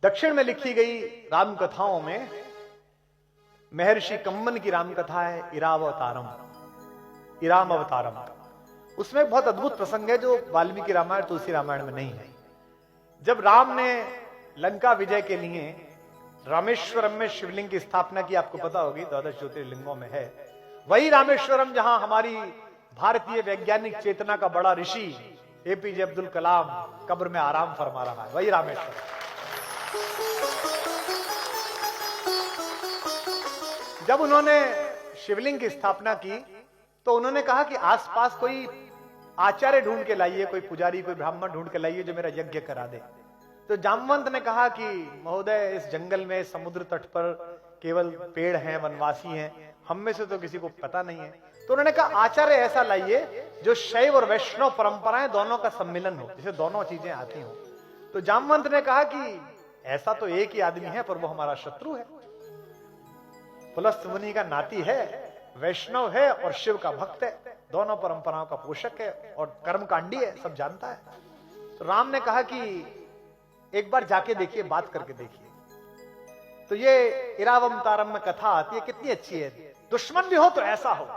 दक्षिण में लिखी गई राम कथाओं में महर्षि कम्मन की राम कथा है इरावतारम, इराम अवतारम। उसमें बहुत अद्भुत प्रसंग है जो वाल्मीकि रामायण तुलसी रामायण में नहीं है। जब राम ने लंका विजय के लिए रामेश्वरम में शिवलिंग की स्थापना की, आपको पता होगी 12 ज्योतिर्लिंगों में है, वही रामेश्वरम जहां हमारी भारतीय वैज्ञानिक चेतना का बड़ा ऋषि एपीजे अब्दुल कलाम कब्र में आराम फरमा रहा है, वही रामेश्वरम। जब उन्होंने शिवलिंग की स्थापना की तो उन्होंने कहा कि आसपास कोई आचार्य ढूंढ के लाइए, कोई पुजारी, कोई ब्राह्मण ढूंढ के लाइए जो मेरा यज्ञ करा दे। तो जामवंत ने कहा कि महोदय, इस जंगल में समुद्र तट पर केवल पेड़ हैं, वनवासी हैं, हम में से तो किसी को पता नहीं है। तो उन्होंने कहा आचार्य ऐसा लाइए जो शैव और वैष्णव परंपराएं दोनों का सम्मिलन हो, जिसे दोनों चीजें आती हो। तो जामवंत ने कहा कि ऐसा तो एक ही आदमी है पर वो हमारा शत्रु है, पुलस्त मुनि का नाती है, वैष्णव है और शिव का भक्त है, दोनों परंपराओं का पोषक है और कर्मकांडी है, सब जानता है। तो राम ने कहा कि एक बार जाके देखिए, बात करके देखिए। तो ये इरावतारम में कथा आती है, कितनी अच्छी है। दुश्मन भी हो तो ऐसा हो,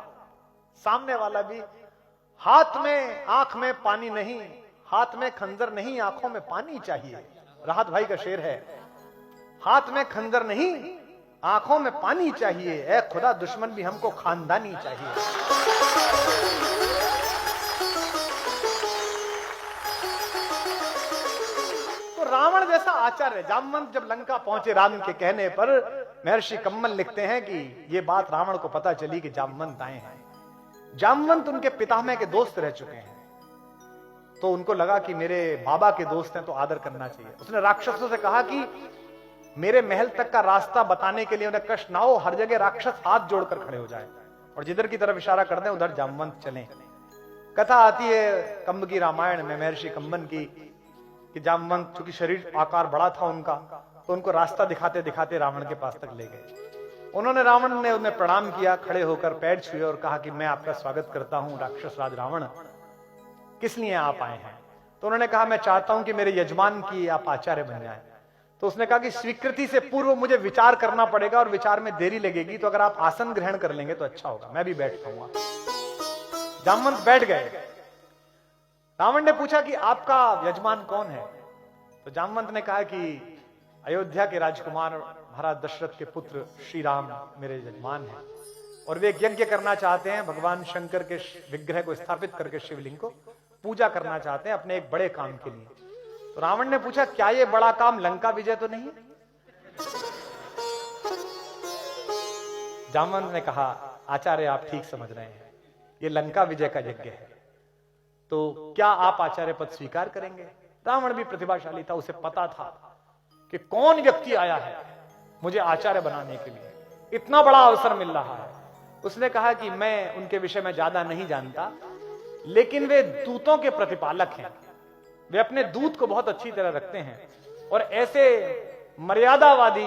सामने वाला भी, हाथ में आंख में पानी नहीं, हाथ में खंजर नहीं, आंखों में पानी चाहिए। राहत भाई का शेर है, हाथ में खंजर नहीं, आंखों में पानी चाहिए, ऐ खुदा दुश्मन भी हमको खानदानी चाहिए। तो रावण जैसा आचार्य, जामवंत जब लंका पहुंचे राम के कहने पर, महर्षि कम्मन लिखते हैं कि यह बात रावण को पता चली कि जामवंत आए हैं। जामवंत उनके पितामह के दोस्त रह चुके हैं, तो उनको लगा कि मेरे बाबा के दोस्त हैं तो आदर करना चाहिए। उसने राक्षसों से कहा कि मेरे महल तक का रास्ता बताने के लिए उन्हें कष्ट ना हो, हर जगह राक्षस हाथ जोड़कर खड़े हो जाए और जिधर की तरफ इशारा कर दें उधर जामवंत चलें। कथा आती है कम्ब की रामायण में महर्षि कम्बन की कि जामवंत, चूंकि शरीर आकार बड़ा था उनका, तो उनको रास्ता दिखाते दिखाते रावण के पास तक ले गए। उन्होंने, रावण ने उन्हें प्रणाम किया, खड़े होकर पैर छुए और कहा कि मैं आपका स्वागत करता हूं राक्षस राज रावण, किस लिए आप आए हैं? तो उन्होंने कहा मैं चाहता हूं कि मेरे यजमान की आप आचार्य बन जाएं। तो उसने कहा कि स्वीकृति से पूर्व मुझे विचार करना पड़ेगा और विचार में देरी लगेगी, तो अगर आप आसन ग्रहण कर लेंगे तो अच्छा होगा, मैं भी बैठ पाऊंगा। जामवंत बैठ गए। रावण ने पूछा कि आपका यजमान कौन है? तो जामवंत ने कहा कि अयोध्या के राजकुमार महाराज दशरथ के पुत्र श्री राम मेरे यजमान हैं और वे एक यज्ञ करना चाहते हैं, भगवान शंकर के विग्रह को स्थापित करके शिवलिंग को पूजा करना चाहते हैं अपने एक बड़े काम के लिए। तो रावण ने पूछा क्या ये बड़ा काम लंका विजय तो नहीं? जामवंत ने कहा आचार्य आप ठीक समझ रहे हैं, ये लंका विजय का यज्ञ है, तो क्या आप आचार्य पद स्वीकार करेंगे? रावण भी प्रतिभाशाली था, उसे पता था कि कौन व्यक्ति आया है मुझे आचार्य बनाने के लिए, इतना बड़ा अवसर मिल रहा है। उसने कहा कि मैं उनके विषय में ज्यादा नहीं जानता, लेकिन वे दूतों के प्रतिपालक हैं, वे अपने दूत को बहुत अच्छी तरह रखते हैं और ऐसे मर्यादावादी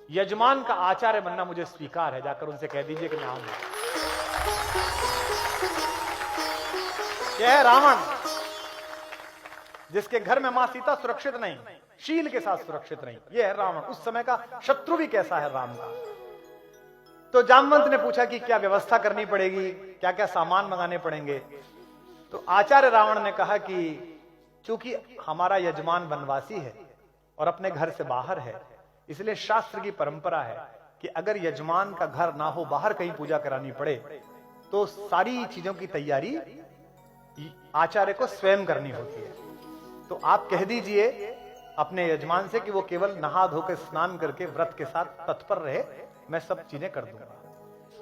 यजमान का आचार्य बनना मुझे स्वीकार है, जाकर उनसे कह दीजिए कि मैं आऊंगा। यह है रावण, जिसके घर में मां सीता सुरक्षित नहीं, शील के साथ सुरक्षित नहीं। यह है रावण, उस समय का शत्रु भी कैसा है राम का। तो जामवंत ने पूछा कि क्या व्यवस्था करनी पड़ेगी, क्या क्या सामान मंगाने पड़ेंगे? तो आचार्य रावण ने कहा कि चूंकि हमारा यजमान वनवासी है और अपने घर से बाहर है, इसलिए शास्त्र की परंपरा है कि अगर यजमान का घर ना हो, बाहर कहीं पूजा करानी पड़े, तो सारी चीजों की तैयारी आचार्य को स्वयं करनी होती है। तो आप कह दीजिए अपने यजमान से कि वो केवल नहा धोकर स्नान करके व्रत के साथ तत्पर रहे, मैं सब चीजें कर दूंगा।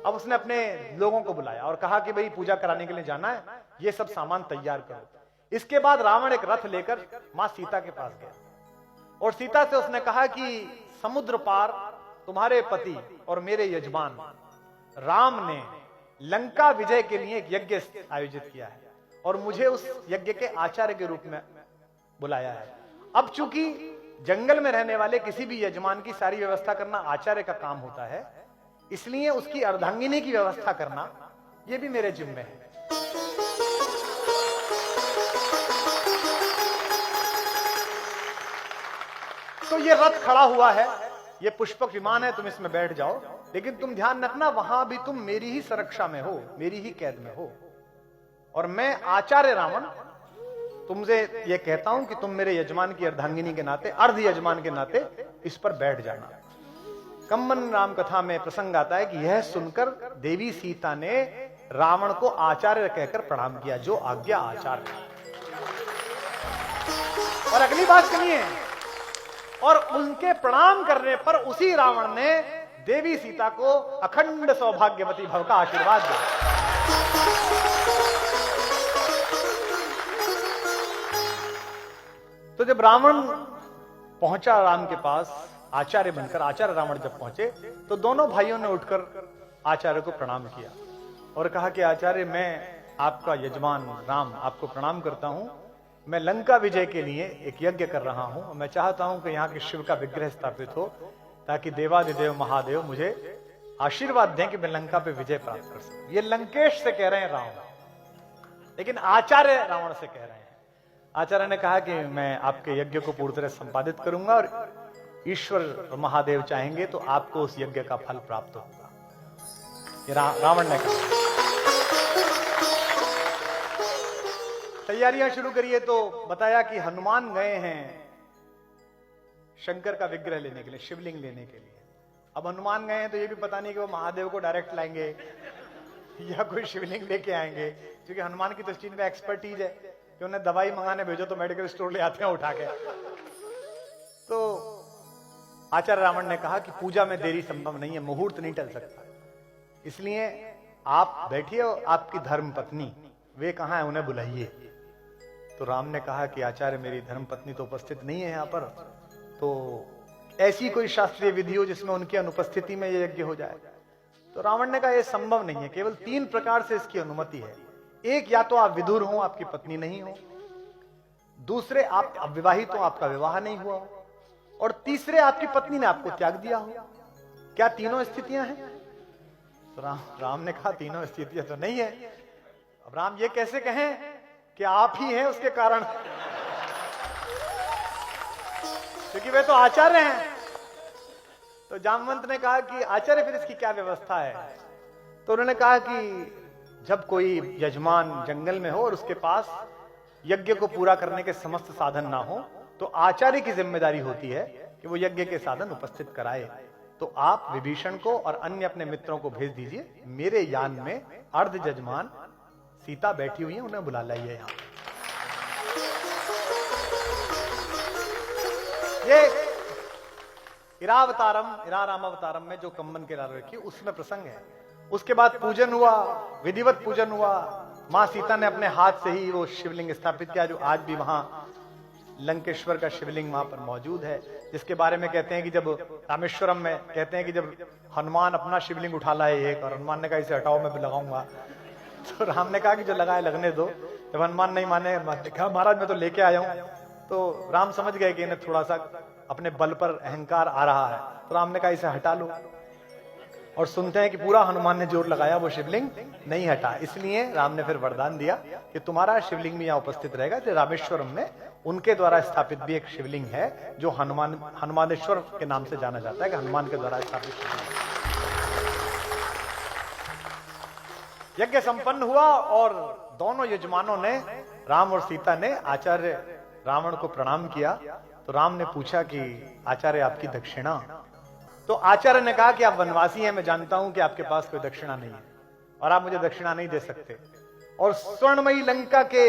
अब उसने अपने लोगों को बुलाया और कहा कि भाई पूजा कराने के लिए जाना है, ये सब सामान तैयार करो। इसके बाद रावण एक रथ लेकर मां सीता के पास गया और सीता से उसने कहा कि समुद्र पार तुम्हारे पति और मेरे यजमान राम ने लंका विजय के लिए एक यज्ञ आयोजित किया है और मुझे उस यज्ञ के आचार्य के रूप में बुलाया है। अब चूंकि जंगल में रहने वाले किसी भी यजमान की सारी व्यवस्था करना आचार्य का काम होता है, इसलिए उसकी अर्धांगिनी की व्यवस्था करना यह भी मेरे जिम्मे है। तो ये रथ खड़ा हुआ है, ये पुष्पक विमान है, तुम इसमें बैठ जाओ, लेकिन तुम ध्यान रखना वहां भी तुम मेरी ही सुरक्षा में हो, मेरी ही कैद में हो। और मैं आचार्य रावण तुमसे ये कहता हूं कि तुम मेरे यजमान की अर्धांगिनी के नाते, अर्ध यजमान के नाते इस पर बैठ जाना। कम्मन राम कथा में प्रसंग आता है कि यह सुनकर देवी सीता ने रावण को आचार्य कहकर प्रणाम किया, जो आज्ञा आचार्य। और अगली बात सुनिए, और उनके प्रणाम करने पर उसी रावण ने देवी सीता को अखंड सौभाग्यवती भव का आशीर्वाद दिया। तो जब रावण पहुंचा राम के पास आचार्य बनकर, आचार्य रावण जब पहुंचे तो दोनों भाइयों ने उठकर आचार्य को प्रणाम किया और कहा कि आचार्य, मैं आपका यजमान राम आपको प्रणाम करता हूं। मैं लंका विजय के लिए एक यज्ञ कर रहा हूं। मैं चाहता हूं कि यहाँ के शिव का विग्रह स्थापित हो, ताकि देवादिदेव महादेव मुझे आशीर्वाद दें कि मैं लंका पे विजय प्राप्त कर सकूं। ये लंकेश से कह रहे हैं रावण, लेकिन आचार्य रावण से कह रहे हैं। आचार्य ने कहा कि मैं आपके यज्ञ को पूरी तरह संपादित करूंगा और ईश्वर महादेव चाहेंगे तो आपको उस यज्ञ का फल प्राप्त होगा। ये रावण ने कहा। तैयारियां शुरू करिए तो बताया कि हनुमान गए हैं शंकर का विग्रह लेने के लिए, शिवलिंग लेने के लिए। अब हनुमान गए हैं तो ये भी पता नहीं कि वो महादेव को डायरेक्ट लाएंगे या कोई शिवलिंग लेके आएंगे, क्योंकि हनुमान की तो इस चीज में एक्सपर्टीज है कि उन्हें दवाई मंगाने भेजो तो मेडिकल स्टोर ले आते हैं उठा के। तो आचार्य रावण ने कहा कि पूजा में देरी संभव नहीं है, मुहूर्त नहीं टल सकता, इसलिए आप बैठिए और आपकी धर्म पत्नी वे कहां है, उन्हें बुलाइए। तो राम ने कहा कि आचार्य, मेरी धर्म पत्नी तो उपस्थित नहीं है यहाँ पर, तो ऐसी कोई शास्त्रीय विधि हो जिसमें उनकी अनुपस्थिति में यह यज्ञ हो जाए। तो रावण ने कहा यह संभव नहीं है, केवल 3 प्रकार से इसकी अनुमति है। एक, या तो आप विधुर हो, आपकी पत्नी नहीं हो, दूसरे आप अविवाहित हो, आपका विवाह नहीं हुआ हो, और तीसरे आपकी पत्नी ने आपको त्याग दिया हो। क्या तीनों स्थितियां हैं? तो राम ने कहा तीनों स्थितियां तो नहीं है। अब राम ये कैसे कहें कि आप ही हैं उसके कारण, क्योंकि वे तो आचार्य हैं। तो जामवंत ने कहा कि आचार्य फिर इसकी क्या व्यवस्था है? तो उन्होंने कहा कि जब कोई यजमान जंगल में हो और उसके पास यज्ञ को पूरा करने के समस्त साधन ना हो, तो आचार्य की जिम्मेदारी होती है कि वो यज्ञ के साधन उपस्थित कराए। तो आप विभीषण को और अन्य अपने मित्रों को भेज दीजिए, मेरे यान में अर्ध यजमान सीता बैठी हुई है, उन्हें बुला लाइए यहां। ये इरारामावतारम में जो कम्मन के लाल रखी उसमें प्रसंग है। उसके बाद पूजन हुआ, विधिवत पूजन हुआ। मां सीता ने अपने हाथ से ही वो शिवलिंग स्थापित किया, जो आज भी वहां लंकेश्वर का शिवलिंग वहां पर मौजूद है, जिसके बारे में कहते हैं कि जब रामेश्वरम में कहते हैं कि जब हनुमान अपना शिवलिंग उठा लाए एक, और हनुमान ने कहा इसे हटाओ मैं भी लगाऊंगा, तो राम ने कहा कि जो लगाए लगने दो। जब हनुमान नहीं माने, कहा महाराज मैं तो लेके आया हूं। तो राम समझ गए कि इन्हें थोड़ा सा अपने बल पर अहंकार आ रहा है, तो राम ने कहा इसे हटा लो। और सुनते हैं कि पूरा हनुमान ने जोर लगाया, वो शिवलिंग नहीं हटा। इसलिए राम ने फिर वरदान दिया कि तुम्हारा शिवलिंग भी यहाँ उपस्थित रहेगा। तो रामेश्वरम में उनके द्वारा स्थापित भी एक शिवलिंग है, जो हनुमानेश्वर के नाम से जाना जाता है, कि हनुमान के द्वारा स्थापित शिवलिंग। यज्ञ संपन्न हुआ और दोनों यजमानों ने, राम और सीता ने, आचार्य रावण को प्रणाम किया। तो राम ने पूछा कि आचार्य आपकी दक्षिणा? तो आचार्य ने कहा कि आप वनवासी हैं, मैं जानता हूं कि आपके पास कोई दक्षिणा नहीं है और आप मुझे दक्षिणा नहीं दे सकते, और स्वर्णमयी लंका के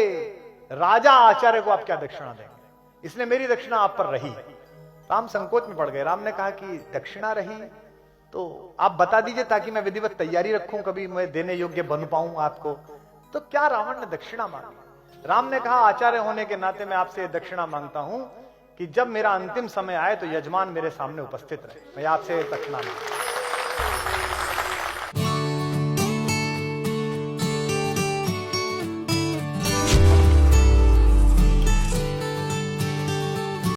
राजा आचार्य को आप क्या दक्षिणा देंगे, इसलिए मेरी दक्षिणा आप पर रही। राम संकोच में पड़ गए। राम ने कहा कि दक्षिणा रही तो आप बता दीजिए ताकि मैं विधिवत तैयारी रखूं, कभी मैं देने योग्य बन पाऊं आपको। तो क्या रावण ने दक्षिणा मांगी? राम ने कहा आचार्य होने के नाते मैं आपसे दक्षिणा मांगता हूं कि जब मेरा अंतिम समय आए तो यजमान मेरे सामने उपस्थित रहे, मैं आपसे दक्षिणा मांगता हूं।